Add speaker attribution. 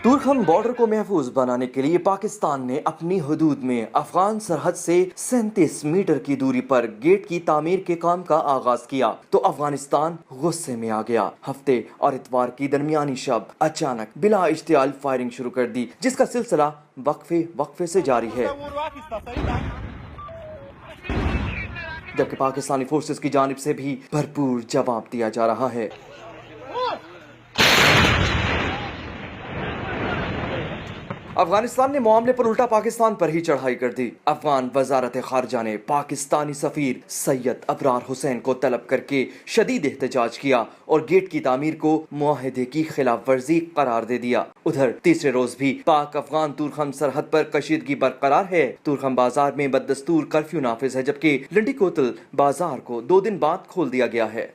Speaker 1: Torkham border को महफूज बनाने के लिए पाकिस्तान ने अपनी हदूद में अफगान सरहद से 37 मीटर की दूरी पर गेट की तामीर के काम का आगाज किया तो अफगानिस्तान गुस्से में आ गया। हफ्ते और इतवार की दरमियानी शब अचानक बिला इश्तियाल फायरिंग शुरू कर दी, जिसका सिलसिला वक्फे से जारी है, जबकि पाकिस्तानी फोर्सेस की जानिब से भी भरपूर जवाब दिया जा रहा है। अफगानिस्तान ने मामले पर उल्टा पाकिस्तान पर ही चढ़ाई कर दी। अफगान वजारत खारजा ने पाकिस्तानी सफीर सैयद अबरार हुसैन को तलब करके शदीद एहतजाज किया और गेट की तामीर को मुआहदे की खिलाफ वर्जी करार दे दिया। उधर तीसरे रोज भी पाक अफगान तूरखम सरहद पर कशीदगी बरकरार है। तूरखम बाजार में बददस्तूर कर्फ्यू नाफिज है, जबकि लंडी कोतल बाजार को 2 दिन बाद खोल दिया गया है।